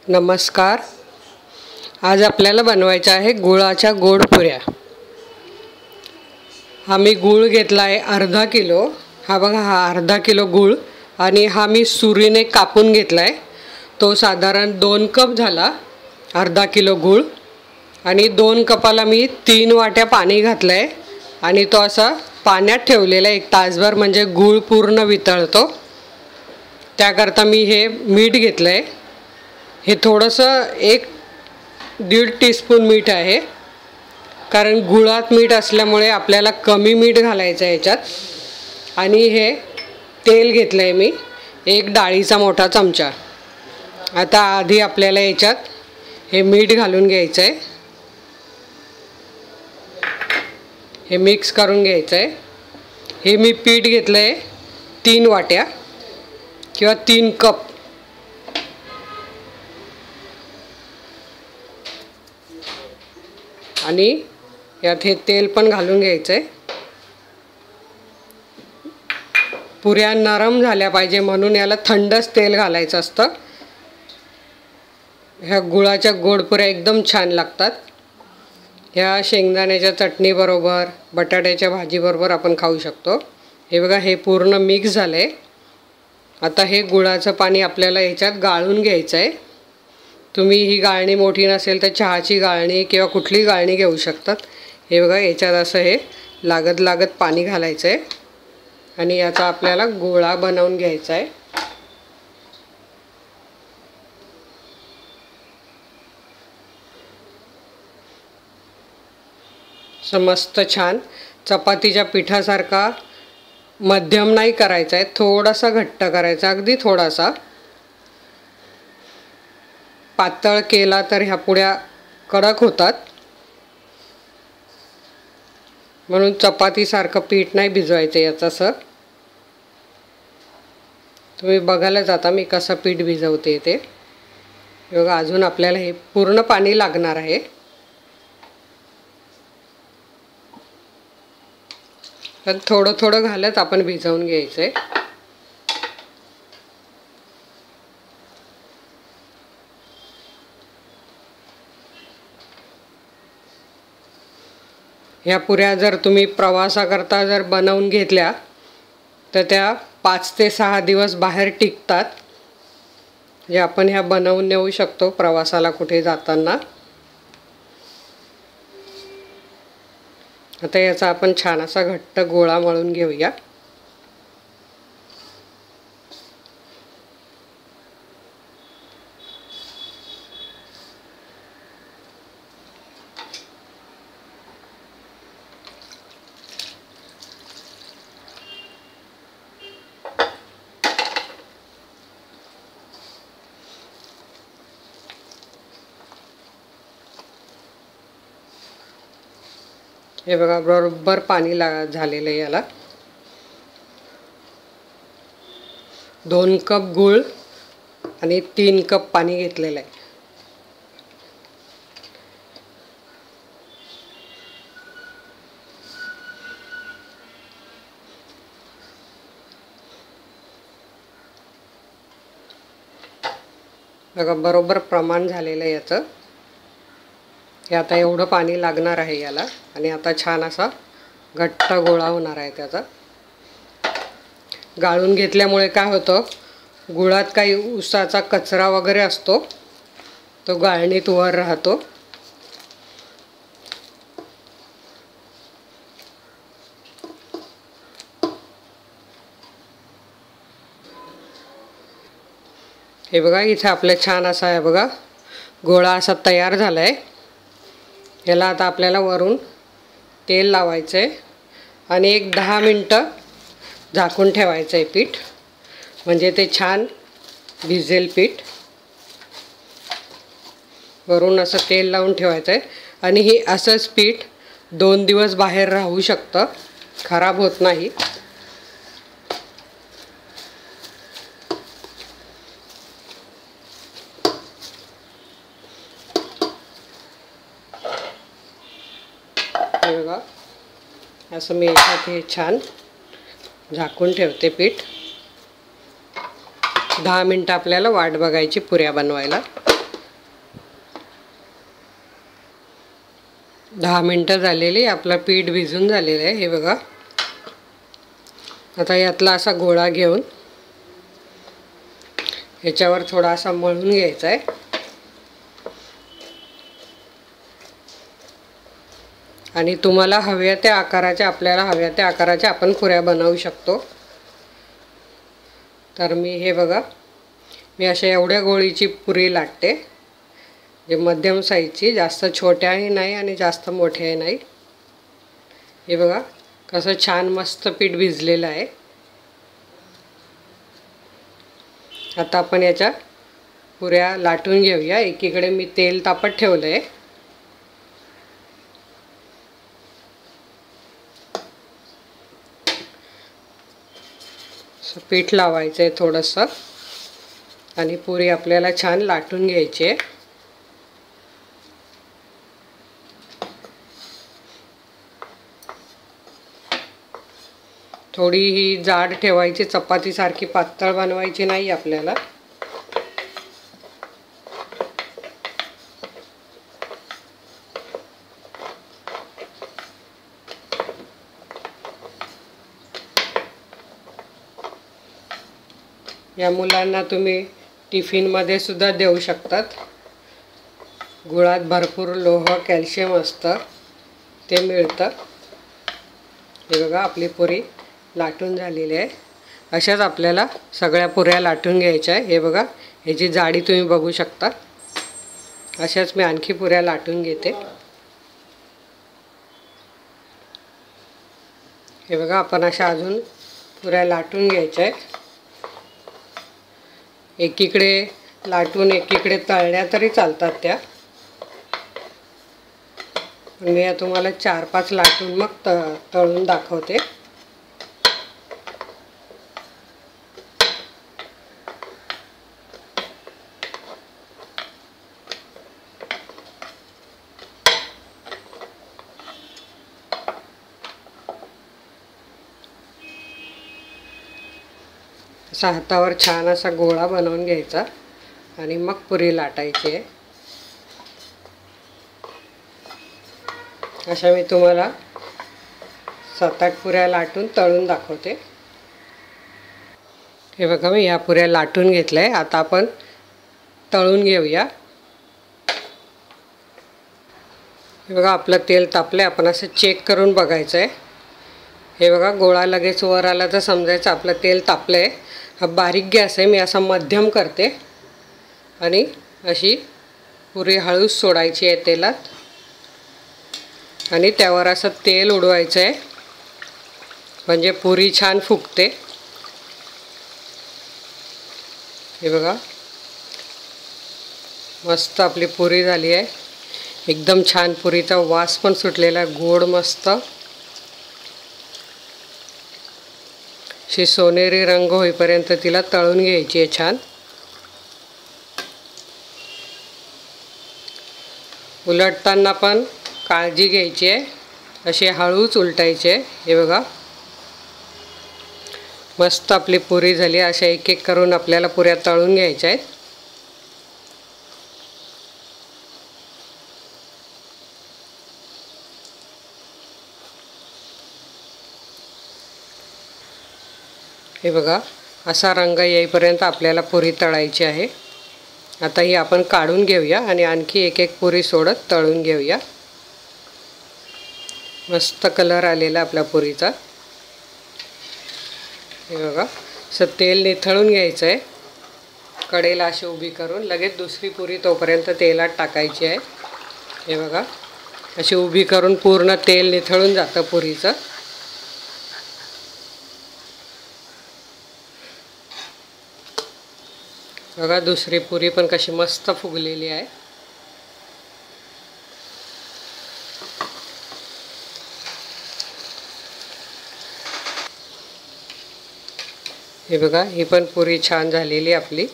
नमस्कार. आज आपल्याला बनवायचं आहे गुळाच्या गोड पुऱ्या. हा मी गूळ घेतला आहे अर्धा किलो. हा बघा, हा अर्धा किलो गूळ आणि हा मी सुरीने कापून घेतला आहे. तो साधारण 2 कप झाला. अर्धा किलो गूळ आणि 2 कपाला मी 3 वाट्या पाणी घातलं आहे आणि तो असा पाण्यात ठेवलेला 1 तासभर, म्हणजे गूळ पूर्ण वितळतो. त्याकरता मी हे मीठ घेतलं आहे. हे थोडंसं 1-1.5 टीस्पून मीठ आहे, कारण गुळात मीठ असल्यामुळे आपल्याला कमी मीठ घालायचं आहे याच्यात. आणि हे तेल घेतलं आहे मी 1 डाळीचा मोठा चमचा. आता आधी आपल्याला याच्यात हे मीठ घालून घ्यायचं आहे. हे मिक्स करून घ्यायचं आहे. हे मी पीठ घेतलं आहे 3 वाट्या किंवा 3 कप. आणि यात हे तेल पण घालून घ्यायचं आहे. पुऱ्या नरम झाल्या पाहिजे म्हणून याला थंडच तेल घालायचं असतं. ह्या गुळाच्या गोड पुऱ्या एकदम छान लागतात. ह्या शेंगदाण्याच्या चटणीबरोबर, बटाट्याच्या भाजीबरोबर आपण खाऊ शकतो. हे बघा, हे पूर्ण मिक्स झालं आहे. आता हे गुळाचं पाणी आपल्याला ह्याच्यात गाळून घ्यायचं आहे. तुम्ही ही गाळणी मोठी नसेल तर चहाची गाळणी किंवा कुठली गाळणी घेऊ शकतात. हे बघा, याच्यात असं हे लागत लागत पाणी घालायचं आहे आणि याचा आपल्याला गोळा बनवून घ्यायचा आहे. मस्त छान चपातीच्या पिठासारखा मध्यम नाही करायचा आहे, थोडासा घट्ट करायचा, अगदी थोडासा. पातळ केला तर ह्या पुऱ्या कडक होतात, म्हणून चपातीसारखं पीठ नाही भिजवायचं याचं. असं तुम्ही बघायला जाता मी कसं पीठ भिजवते ते. बघा, अजून आपल्याला हे पूर्ण पाणी लागणार आहे. तर थोडं थोडं घालत आपण भिजवून घ्यायचं आहे. ह्या पुऱ्या जर तुम्ही प्रवासाकरता जर बनवून घेतल्या तर त्या 5 ते 6 दिवस बाहेर टिकतात. जे आपण ह्या बनवून नेऊ शकतो प्रवासाला कुठे जाताना. आता याचा आपण छान असा घट्ट गोळा मळून घेऊया. हे बघा, बरोबर पाणी झालेलं आहे याला. 2 कप गूळ आणि 3 कप पाणी घेतलेलं आहे. बघा, बरोबर प्रमाण झालेलं आहे याचं. हे आता एवढं पाणी लागणार आहे याला. आणि आता छान असा घट्ट गोळा होणार आहे त्याचा. गाळून घेतल्यामुळे काय होतं, गुळात काही उसाचा कचरा वगैरे असतो, तो गाळणीत वर राहतो. हे बघा, इथे आपलं छान असा आहे बघा, गोळा असा तयार झाला आहे. याला आता आपल्याला वरून तेल लावायचं आहे आणि 10 मिनटं झाकून ठेवायचं आहे पीठ, म्हणजे ते छान भिजेल पीठ. वरून असं तेल लावून ठेवायचं आहे आणि हे असंच पीठ 2 दिवस बाहेर राहू शकतं, खराब होत नाही. बघा, असं मी याच्यात हे छान झाकून ठेवते पीठ. 10 मिनटं आपल्याला वाट बघायची पुऱ्या बनवायला. 10 मिनटं झालेली, आपलं पीठ भिजून झालेलं आहे हे बघा. आता यातला असा गोळा घेऊन ह्याच्यावर थोडासा मळून घ्यायचा आहे. आणि तुम्हाला हव्या त्या आकाराच्या, आपल्याला हव्या त्या आकाराच्या आपण पुऱ्या बनवू शकतो. तर मी हे बघा, मी अशा एवढ्या गोळीची पुरी लाटते, जे मध्यम साईजची, जास्त छोट्याही नाही आणि जास्त मोठ्याही नाही. हे बघा कसं छान मस्त पीठ भिजलेलं आहे. आता आपण याच्या पुऱ्या लाटून घेऊया. एकीकडे मी तेल तापत ठेवलं आहे. पीठ लावायचं आहे थोडंसं आणि पुरी आपल्याला छान लाटून घ्यायची आहे. थोडी ही जाड ठेवायची, चपातीसारखी पातळ बनवायची नाही आपल्याला. या मुलांना तुम्ही टिफिनमध्ये सुद्धा देऊ शकतात. गुळात भरपूर लोह, कॅल्शियम असतं, ते मिळतं. हे बघा आपली पुरी लाटून झालेली आहे. अशाच आपल्याला सगळ्या पुऱ्या लाटून घ्यायच्या आहे. हे बघा ह्याची जाडी तुम्ही बघू शकता. अशाच मी आणखी पुऱ्या लाटून घेते. हे बघा आपण अशा अजून पुऱ्या लाटून घ्यायच्या आहे. एकीकडे लाटून एकीकडे तळल्या तरी चालतात त्या. मी या तुम्हाला 4-5 लाटून मग तळून दाखवते. असा हातावर छान असा गोळा बनवून घ्यायचा आणि मग पुरी लाटायची आहे. अशा मी तुम्हाला 7-8 पुऱ्या लाटून तळून दाखवते. हे बघा मी ह्या पुऱ्या लाटून घेतल्या आहे. आता आपण तळून घेऊया. हे बघा आपलं तेल तापलं आहे. आपण असं चेक करून बघायचं आहे. हे बघा गोळा लगेच वर आला तर समजायचं आपलं तेल तापलं आहे. हा बारीक गॅस आहे, मी असा मध्यम करते आणि अशी पुरी हळूच सोडायची आहे तेलात आणि त्यावर असं तेल उडवायचं आहे, म्हणजे पुरी छान फुगते. हे बघा मस्त आपली पुरी झाली आहे. एकदम छान पुरीचा वास पण सुटलेला आहे, गोड मस्त. अशी सोनेरी रंग होईपर्यंत तिला तळून घ्यायची आहे छान. उलटताना पण काळजी घ्यायची आहे, अशी हळूच उलटायची आहे. हे बघा मस्त आपली पुरी झाली. अशा एक एक करून आपल्याला पुऱ्या तळून घ्यायच्या आहेत. हे बघा असा रंग येईपर्यंत आपल्याला पुरी तळायची आहे. आता ही आपण काढून घेऊया आणि आणखी एक एक पुरी सोडत तळून घेऊया. मस्त कलर आलेला आपल्या पुरीचा. हे बघा असं तेल निथळून घ्यायचं आहे, कढईला अशी उभी करून लगेच दुसरी पुरी तोपर्यंत तेलात टाकायची आहे. हे बघा अशी उभी करून पूर्ण तेल निथळून जातं पुरीचं. बघा दुसरी पुरी पण कशी मस्त फुगलेली आहे. हे बघा ही पण पुरी छान झालेली आपली.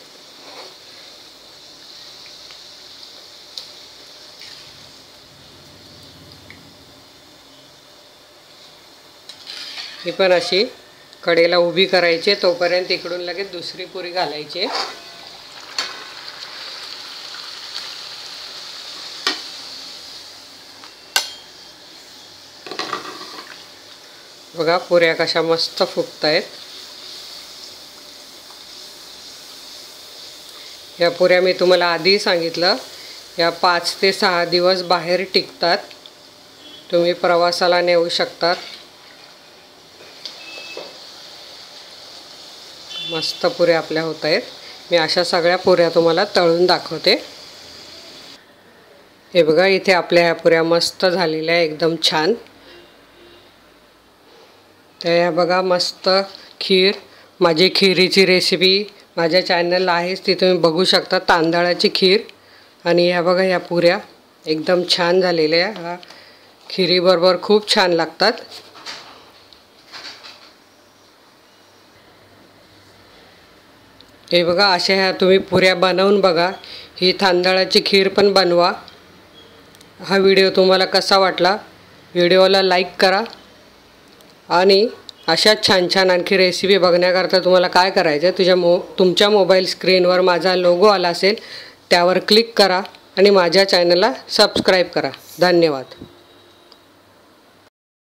ही पण अशी कढईला उभी करायची, तोपर्यंत इकडून लगेच दुसरी पुरी घालायची. बघा पुऱ्या कशा मस्त फुगत आहेत. या पुऱ्या मी तुम्हाला आधी सांगितलं, या 5 ते 6 दिवस बाहेर टिकतात. तुम्ही प्रवासाला नेऊ शकतात. मस्त पुऱ्या आपल्या होत आहेत. मी अशा सगळ्या पुऱ्या तुम्हाला तळून दाखवते. हे बघा इथे आपल्या ह्या पुऱ्या मस्त झालेल्या आहे, एकदम छान. तर ह्या बघा मस्त खीर, माझी खिरीची रेसिपी माझ्या चॅनलला आहेच, ती तुम्ही बघू शकता. तांदळाची खीर आणि ह्या बघा ह्या पुऱ्या एकदम छान झालेल्या आहे. हा खिरीबरोबर खूप छान लागतात. हे बघा अशा ह्या तुम्ही पुऱ्या बनवून बघा. ही तांदळाची खीर पण बनवा. हा व्हिडिओ तुम्हाला कसा वाटला? व्हिडिओला लाईक करा आणि अशाच छान छान आणखी रेसिपी बघण्याकरता तुम्हाला काय करायचं आहे, तुमच्या मोबाईल स्क्रीनवर माझा लोगो आला असेल त्यावर क्लिक करा आणि माझ्या चॅनलला सबस्क्राईब करा. धन्यवाद.